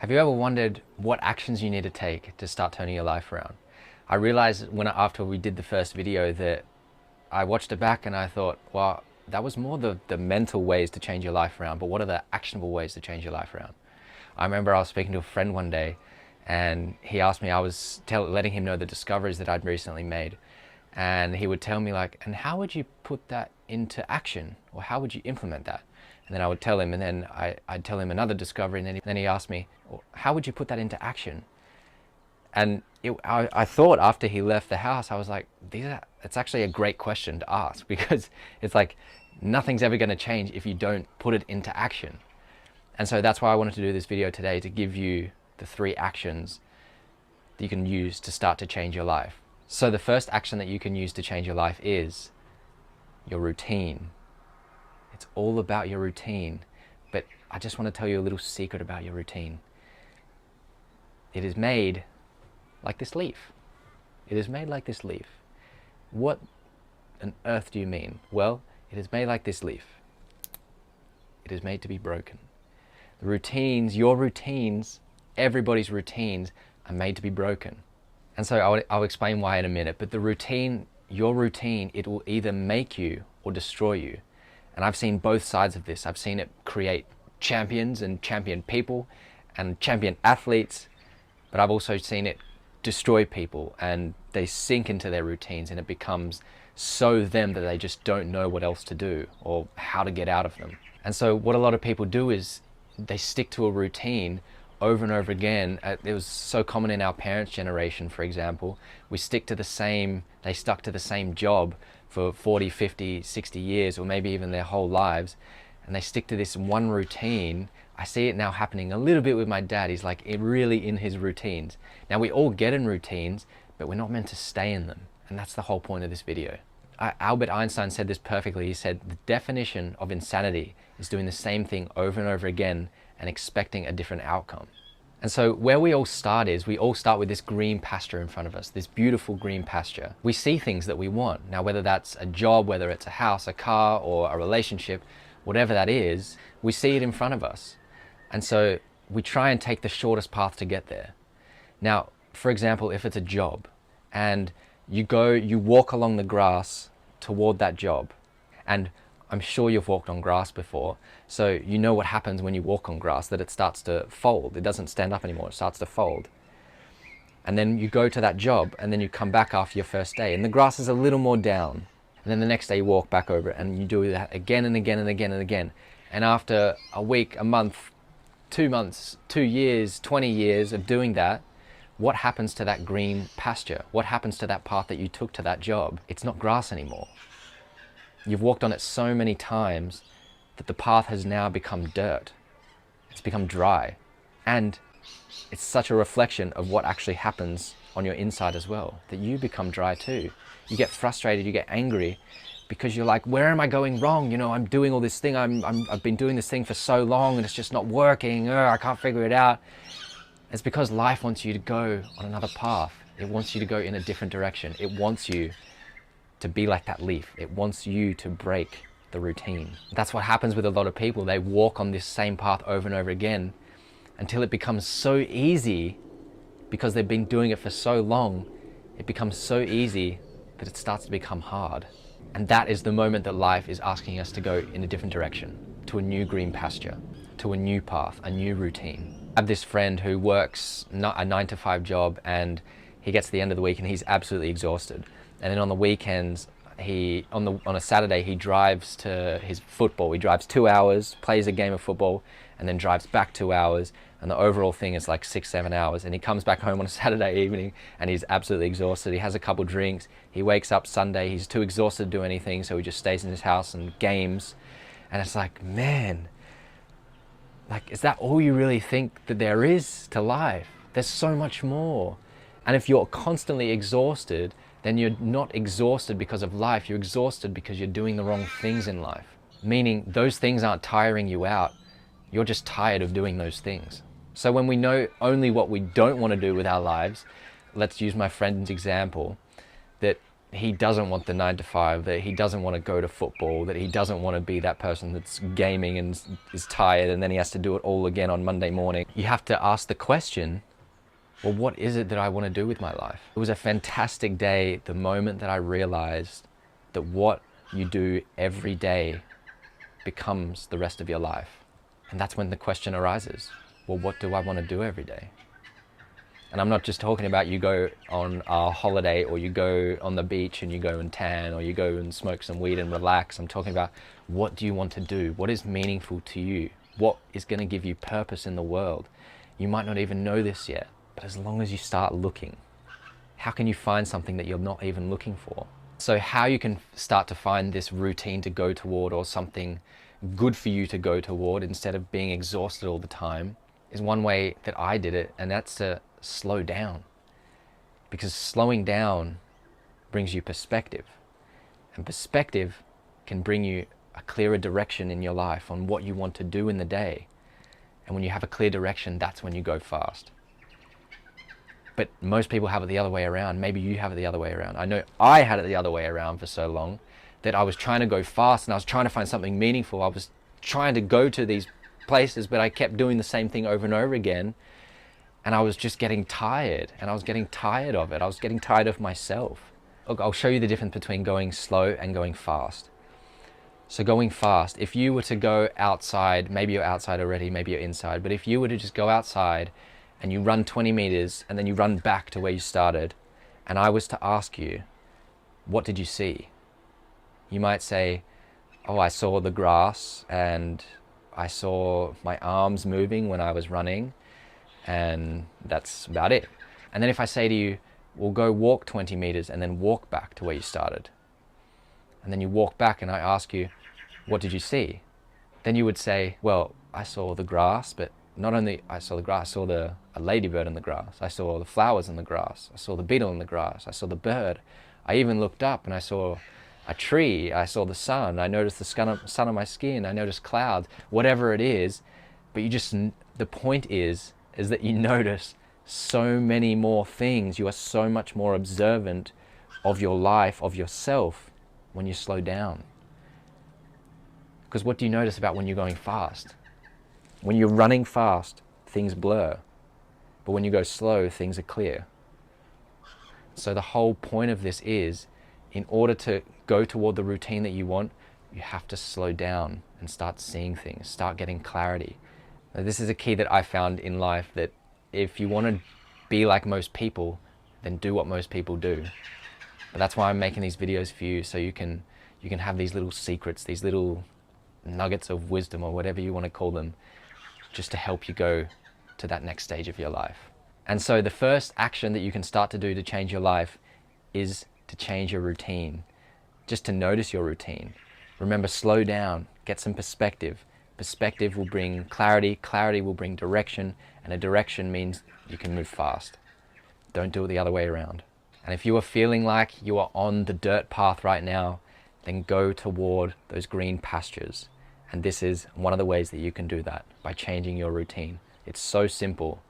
Have you ever wondered what actions you need to take to start turning your life around? I realized after we did the first video that I watched it back and I thought, well, that was more the mental ways to change your life around, but what are the actionable ways to change your life around? I remember I was speaking to a friend one day and he asked me, I was letting him know the discoveries that I'd recently made. And he would tell me like, and how would you put that into action? Or how would you implement that? And then I would tell him, and then I'd tell him another discovery, and then he asked me, well, how would you put that into action? And I thought after he left the house, I was like, it's actually a great question to ask, because it's like, nothing's ever gonna change if you don't put it into action. And so that's why I wanted to do this video today, to give you the 3 actions that you can use to start to change your life. So the first action that you can use to change your life is your routine. It's all about your routine. But I just want to tell you a little secret about your routine. It is made like this leaf. It is made like this leaf. What on earth do you mean? Well, it is made like this leaf. It is made to be broken. The routines, your routines, everybody's routines are made to be broken. And so I'll explain why in a minute, but the routine, your routine, it will either make you or destroy you. And I've seen both sides of this. I've seen it create champions and champion people and champion athletes, but I've also seen it destroy people, and they sink into their routines and it becomes so them that they just don't know what else to do or how to get out of them. And so what a lot of people do is they stick to a routine over and over again. It was so common in our parents' generation, for example. They stuck to the same job for 40, 50, 60 years, or maybe even their whole lives. And they stick to this one routine. I see it now happening a little bit with my dad. He's like really in his routines. Now we all get in routines, but we're not meant to stay in them. And that's the whole point of this video. Albert Einstein said this perfectly. He said, the definition of insanity is doing the same thing over and over again and expecting a different outcome. And so where we all start is, we all start with this green pasture in front of us, this beautiful green pasture. We see things that we want. Now, whether that's a job, whether it's a house, a car, or a relationship, whatever that is, we see it in front of us. And so we try and take the shortest path to get there. Now, for example, if it's a job and you walk along the grass toward that job, and I'm sure you've walked on grass before, so you know what happens when you walk on grass, that it starts to fold. It doesn't stand up anymore, it starts to fold. And then you go to that job, and then you come back after your first day, and the grass is a little more down. And then the next day you walk back over it, and you do that again and again and again and again. And after a week, a month, 2 months, 2 years, 20 years of doing that, what happens to that green pasture? What happens to that path that you took to that job? It's not grass anymore. You've walked on it so many times that the path has now become dirt. It's become dry. And it's such a reflection of what actually happens on your inside as well, that you become dry too. You get frustrated, you get angry, because you're like, where am I going wrong? You know, I'm doing all this thing, I've been doing this thing for so long and it's just not working, I can't figure it out. It's because life wants you to go on another path. It wants you to go in a different direction. It wants you to be like that leaf. It wants you to break the routine. That's what happens with a lot of people. They walk on this same path over and over again until it becomes so easy, because they've been doing it for so long. It becomes so easy that it starts to become hard. And that is the moment that life is asking us to go in a different direction, to a new green pasture, to a new path, a new routine. I have this friend who works a 9-to-5 job, and he gets to the end of the week and he's absolutely exhausted. And then on the weekends, on a Saturday, he drives to his football. He drives 2 hours, plays a game of football, and then drives back 2 hours. And the overall thing is like 6-7 hours. And he comes back home on a Saturday evening and he's absolutely exhausted. He has a couple drinks. He wakes up Sunday. He's too exhausted to do anything, so he just stays in his house and games. And it's like, man, like, is that all you really think that there is to life? There's so much more. And if you're constantly exhausted, then you're not exhausted because of life. You're exhausted because you're doing the wrong things in life. Meaning those things aren't tiring you out. You're just tired of doing those things. So when we know only what we don't want to do with our lives, let's use my friend's example, that he doesn't want the 9 to 5, that he doesn't want to go to football, that he doesn't want to be that person that's gaming and is tired and then he has to do it all again on Monday morning. You have to ask the question, well, what is it that I want to do with my life? It was a fantastic day the moment that I realized that what you do every day becomes the rest of your life. And that's when the question arises, well, what do I want to do every day? And I'm not just talking about you go on a holiday or you go on the beach and you go and tan or you go and smoke some weed and relax. I'm talking about, what do you want to do? What is meaningful to you? What is going to give you purpose in the world? You might not even know this yet, but as long as you start looking, how can you find something that you're not even looking for? So how you can start to find this routine to go toward, or something good for you to go toward instead of being exhausted all the time, is one way that I did it, and that's to slow down. Because slowing down brings you perspective, and perspective can bring you a clearer direction in your life on what you want to do in the day. And when you have a clear direction, that's when you go fast. But most people have it the other way around. Maybe you have it the other way around. I know I had it the other way around for so long, that I was trying to go fast and I was trying to find something meaningful. I was trying to go to these places, but I kept doing the same thing over and over again. And I was just getting tired, and I was getting tired of it. I was getting tired of myself. Look, I'll show you the difference between going slow and going fast. So going fast, if you were to go outside, maybe you're outside already, maybe you're inside, but if you were to just go outside and you run 20 meters and then you run back to where you started, and I was to ask you, what did you see? You might say, oh, I saw the grass and I saw my arms moving when I was running, and that's about it. And then if I say to you, well, go walk 20 meters and then walk back to where you started, and then you walk back and I ask you, what did you see? Then you would say, well, I saw the grass, but not only I saw the grass, I saw a ladybird in the grass. I saw the flowers in the grass. I saw the beetle in the grass. I saw the bird. I even looked up and I saw a tree. I saw the sun. I noticed the sun on my skin. I noticed clouds, whatever it is. But the point is that you notice so many more things. You are so much more observant of your life, of yourself, when you slow down. Because what do you notice about when you're going fast? When you're running fast, things blur. But when you go slow, things are clear. So the whole point of this is, in order to go toward the routine that you want, you have to slow down and start seeing things, start getting clarity. Now, this is a key that I found in life, that if you want to be like most people, then do what most people do. But that's why I'm making these videos for you, so you can have these little secrets, these little nuggets of wisdom, or whatever you want to call them, just to help you go to that next stage of your life. And so the first action that you can start to do to change your life is to change your routine, just to notice your routine. Remember, slow down, get some perspective. Perspective will bring clarity, clarity will bring direction, and a direction means you can move fast. Don't do it the other way around. And if you are feeling like you are on the dirt path right now, then go toward those green pastures. And this is one of the ways that you can do that, by changing your routine. It's so simple,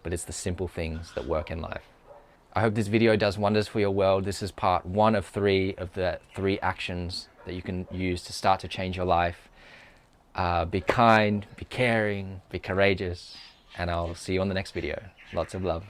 but it's the simple things that work in life. I hope this video does wonders for your world. This is part 1 of 3 of the 3 actions that you can use to start to change your life. Be kind, be caring, be courageous, and I'll see you on the next video. Lots of love.